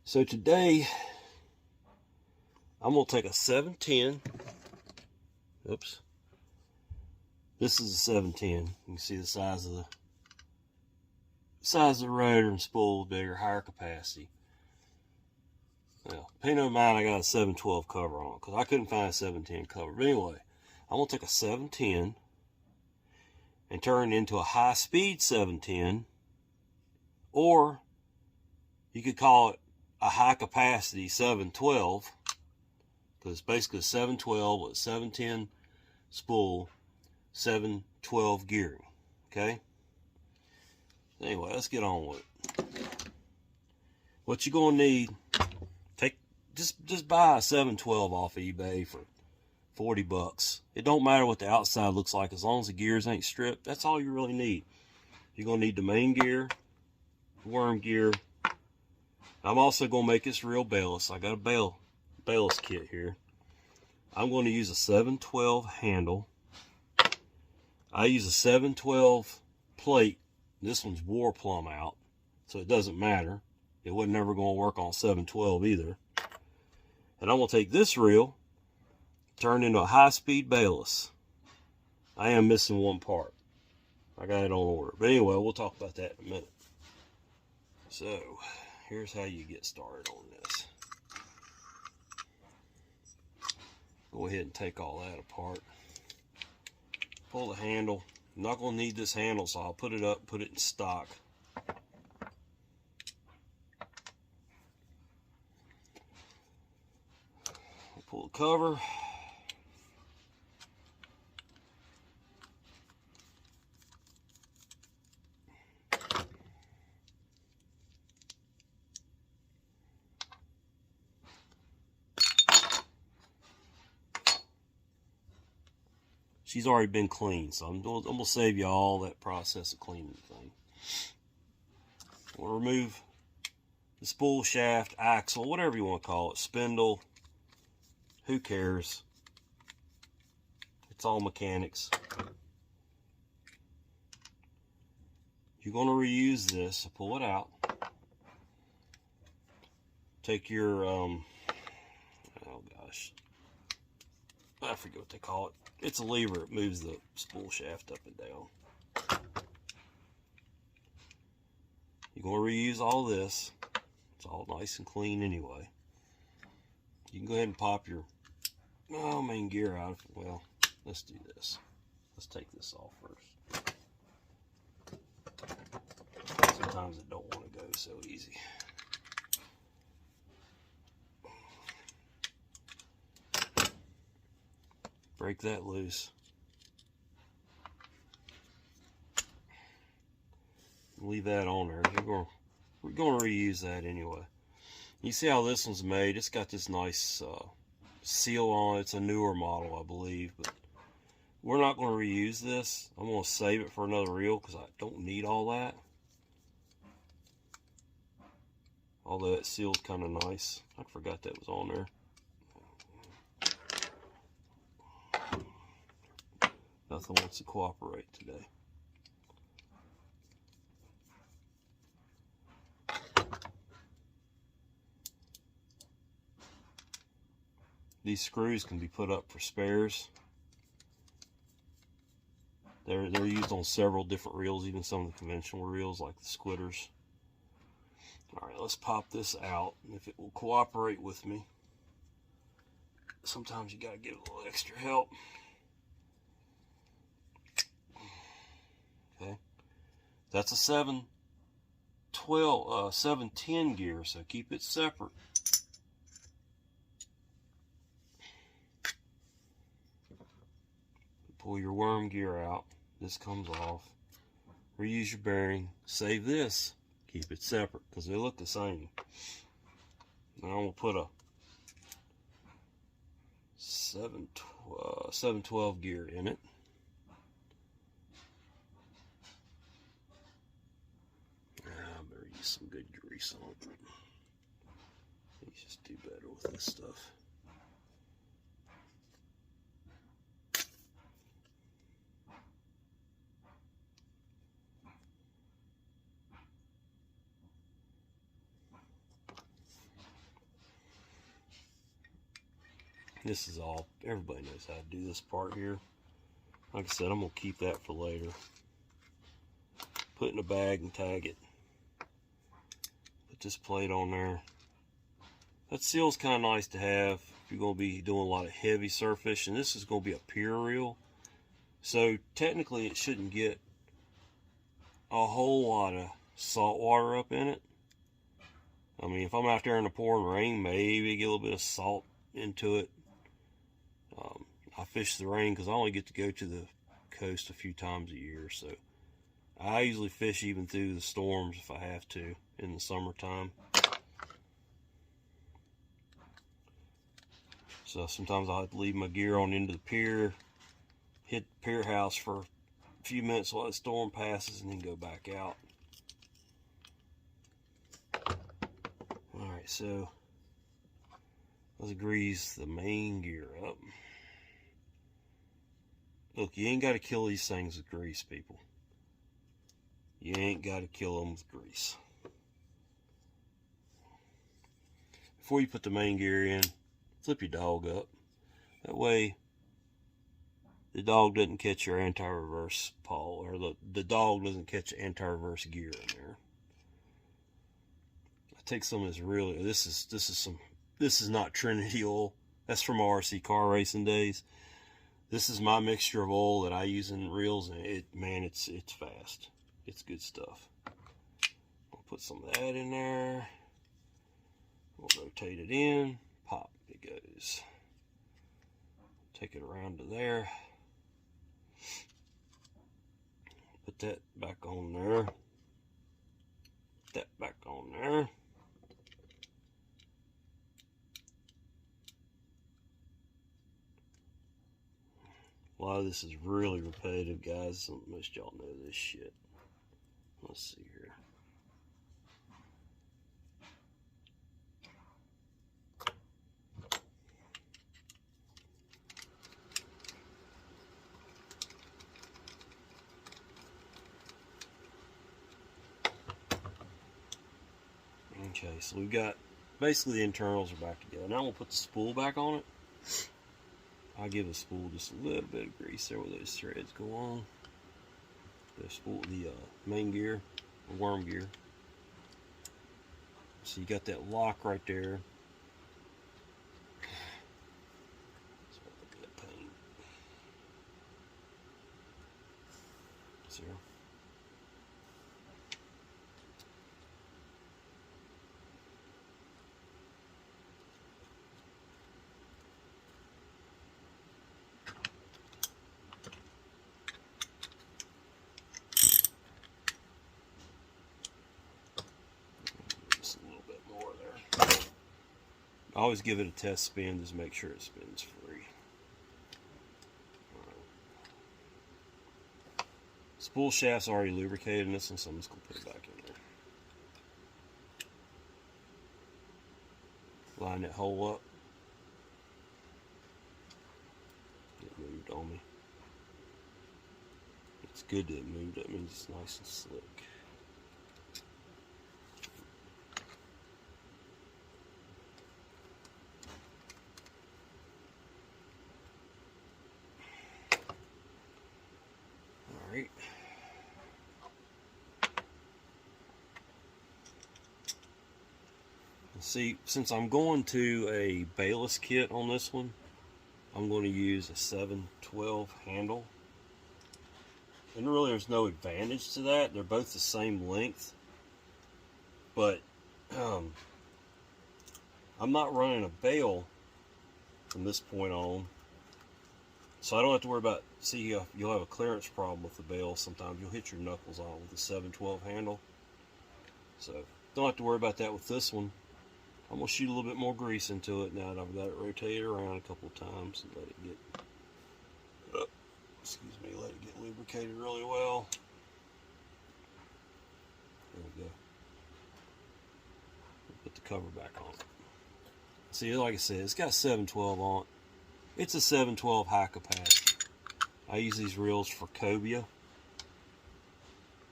So today, I'm going to take a 710. Oops. This is a 710. You can see the size of the rotor and spool bigger, higher capacity. Well, pay no mind, I got a 712 cover on because I couldn't find a 710 cover. But anyway, I'm going to take a 710 and turn it into a high-speed 710, or you could call it a high-capacity 712, because it's basically a 712 with a 710 spool, 712 gearing. Okay? Anyway, let's get on with it. What you're going to need, just buy a 712 off eBay for 40 bucks. It don't matter what the outside looks like as long as the gears ain't stripped. That's all you really need. You're going to need the main gear, worm gear. I'm also going to make this real bailless. I got a bailless kit here. I'm going to use a 712 handle. I use a 712 plate. This one's wore plumb out, so it doesn't matter. It wasn't never going to work on 712 either. And I'm going to take this reel, turn it into a high-speed bailless. I am missing one part. I got it on order. But anyway, we'll talk about that in a minute. So, here's how you get started on this. Go ahead and take all that apart. Pull the handle. I'm not going to need this handle, so I'll put it up, put it in stock. Pull the cover. She's already been cleaned, so I'm going to save you all that process of cleaning the thing. We'll remove the spool, shaft, axle, whatever you want to call it, spindle. Who cares? It's all mechanics. You're going to reuse this, so pull it out. Take your, oh gosh, I forget what they call it. It's a lever that moves the spool shaft up and down. You're going to reuse all this. It's all nice and clean anyway. You can go ahead and pop your main gear out. Well, let's do this. Let's take this off first. Sometimes it don't want to go so easy. Break that loose. Leave that on there. We're going to reuse that anyway. You see how this one's made? It's got this nice seal on it. It's a newer model, I believe, but we're not going to reuse this. I'm going to save it for another reel because I don't need all that. Although that seal's kind of nice. I forgot that was on there. Nothing wants to cooperate today. These screws can be put up for spares. They're used on several different reels, even some of the conventional reels like the squitters. Alright, let's pop this out, if it will cooperate with me. Sometimes you gotta get a little extra help. Okay, that's a 710 gear, so keep it separate. Pull your worm gear out. This comes off. Reuse your bearing. Save this. Keep it separate because they look the same. Now I'm going to put a 712 gear in it. I better use some good grease on it. You just do better with this stuff. This is all, everybody knows how to do this part here. Like I said, I'm going to keep that for later. Put it in a bag and tag it. Put this plate on there. That seal's kind of nice to have if you're going to be doing a lot of heavy surf fishing. This is going to be a pier reel. So technically it shouldn't get a whole lot of salt water up in it. I mean, if I'm out there in the pouring rain, maybe get a little bit of salt into it. I fish the rain because I only get to go to the coast a few times a year, so I usually fish even through the storms if I have to in the summertime. So sometimes I'll have to leave my gear on into the pier, hit the pier house for a few minutes while the storm passes, and then go back out. Alright, so let's grease the main gear up. Look, you ain't got to kill these things with grease, people. You ain't got to kill them with grease. Before you put the main gear in, flip your dog up. That way, the dog doesn't catch your anti-reverse pawl, or the dog doesn't catch anti-reverse gear in there. I take some of this really. This is not Trinity oil. That's from RC car racing days. This is my mixture of oil that I use in reels, and it's fast. It's good stuff. I'll put some of that in there. We'll rotate it in. Pop, it goes. Take it around to there. Put that back on there. Put that back on there. A lot of this is really repetitive, guys. Most of y'all know this shit. Let's see here. Okay, so we've got basically the internals are back together. Now we'll put the spool back on it. I'll give the spool just a little bit of grease there where those threads go on. The spool, the main gear, the worm gear. So you got that lock right there. See here? I always give it a test spin, just make sure it spins free. Spool shaft's already lubricated in this one, so I'm just going to put it back in there. Line that hole up. It moved on me. It's good that it moved, that means it's nice and slick. Alright. See, since I'm going to a Bailess kit on this one, I'm going to use a 7/12 handle. And really there's no advantage to that. They're both the same length. But I'm not running a bail from this point on. So I don't have to worry about, see, you'll have a clearance problem with the bail sometimes. You'll hit your knuckles on with the 7/12 handle. So don't have to worry about that with this one. I'm going to shoot a little bit more grease into it now that I've got it rotated around a couple of times and let it get, let it get lubricated really well. There we go. Put the cover back on it. See, like I said, it's got 7/12 on it. It's a 7/12 high capacity. I use these reels for cobia.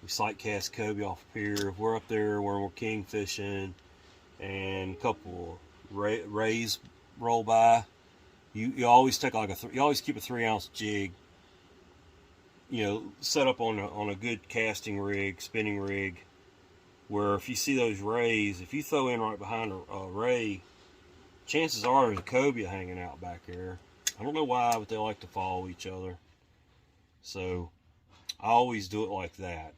We sight cast cobia off a pier. If we're up there when we're king fishing and a couple rays roll by, you always take like you always keep a 3-ounce jig, you know, set up on a good casting rig, spinning rig, where if you see those rays, if you throw in right behind a ray, chances are there's a cobia hanging out back there. I don't know why, but they like to follow each other. So I always do it like that.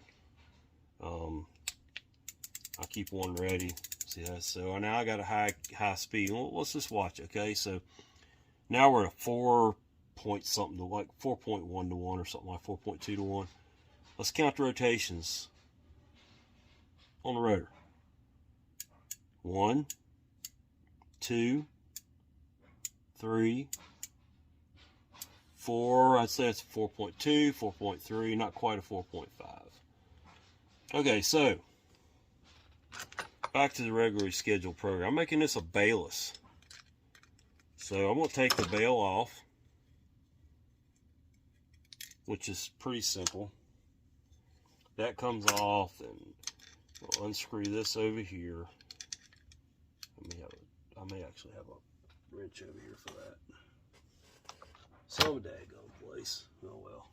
I keep one ready. See that? So now I got a high speed. Well, let's just watch. Okay, so now we're at a 4 point something to like 4.1 to 1 or something like 4.2 to 1. Let's count the rotations on the rotor. 1, 2, 3, 4. I'd say it's 4.2, 4.3, not quite a 4.5. Okay, so back to the regularly scheduled program. I'm making this a bailless. So I'm going to take the bail off, which is pretty simple. That comes off, and we'll unscrew this over here. I may actually have a wrench over here for that. Some daggone place. Oh well.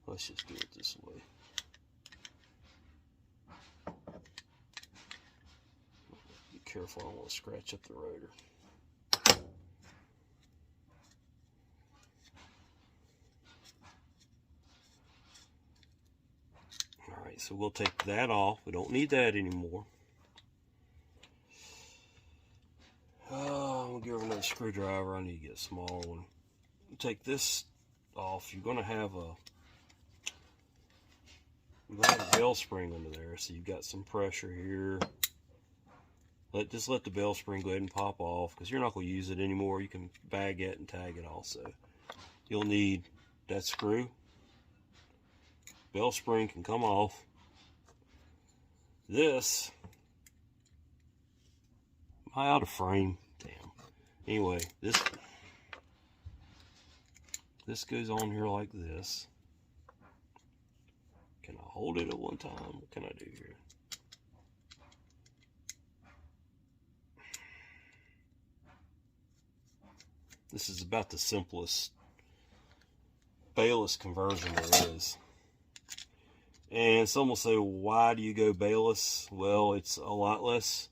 Let's just do it this way. Be careful, I don't want to scratch up the rotor. Alright, so we'll take that off. We don't need that anymore. I'm going to give her another screwdriver. I need to get a smaller one. Take this off. You're going to have a bell spring under there, so you've got some pressure here. Just let the bell spring go ahead and pop off, because you're not going to use it anymore. You can bag it and tag it also. You'll need that screw. Bell spring can come off. This, am I out of frame? Damn. Anyway, this goes on here like this. Can I hold it at one time? What can I do here? This is about the simplest bailless conversion there is. And some will say, why do you go bailless? Well, it's a lot less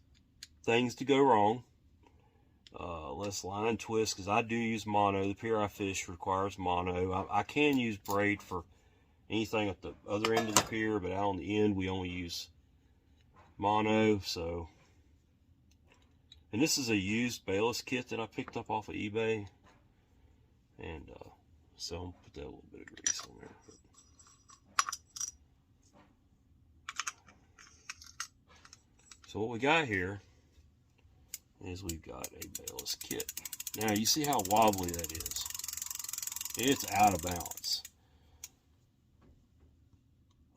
things to go wrong. Less line twist, because I do use mono. The pier I fish requires mono. I can use braid for anything at the other end of the pier, but out on the end we only use mono. So, and this is a used bailless kit that I picked up off of eBay, and so I'm gonna put that little bit of grease on there. So what we got here is we've got a bailless kit. Now you see how wobbly that is. It's out of balance.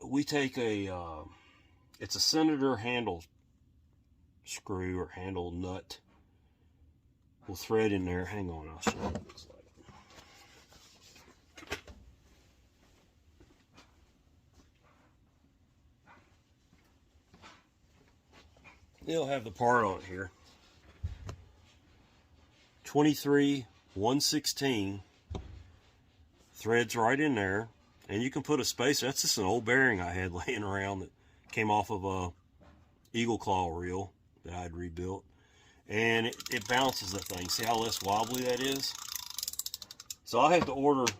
We take it's a Senator handle screw or handle nut. We'll thread in there. Hang on, I'll show you what it looks like. It'll have the part on it here. 23/116 threads right in there, and you can put a spacer. That's just an old bearing I had laying around that came off of a eagle claw reel that I'd rebuilt, and it bounces that thing. See how less wobbly that is? So I have to order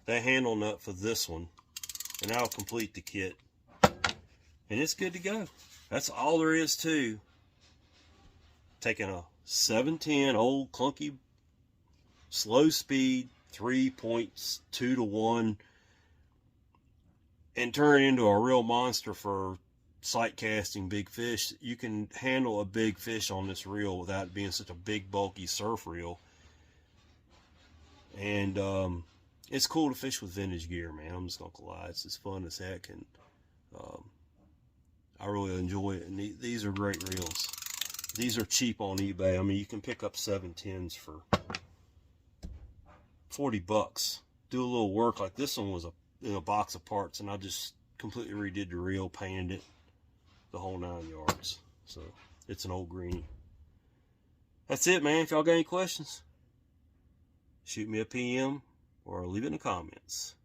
that handle nut for this one, and that'll complete the kit, and it's good to go. That's all there is to taking a 710 old clunky slow speed 3.2 to 1 and turn it into a real monster for sight casting big fish. You can handle a big fish on this reel without it being such a big bulky surf reel. And it's cool to fish with vintage gear, man. I'm just not gonna lie, it's as fun as heck, and I really enjoy it. And these are great reels. These are cheap on eBay. I mean, you can pick up 710s for 40 bucks. Do a little work. Like this one was in a box of parts, and I just completely redid the reel, painted it, the whole 9 yards. So it's an old greenie. That's it, man. If y'all got any questions, shoot me a PM or leave it in the comments.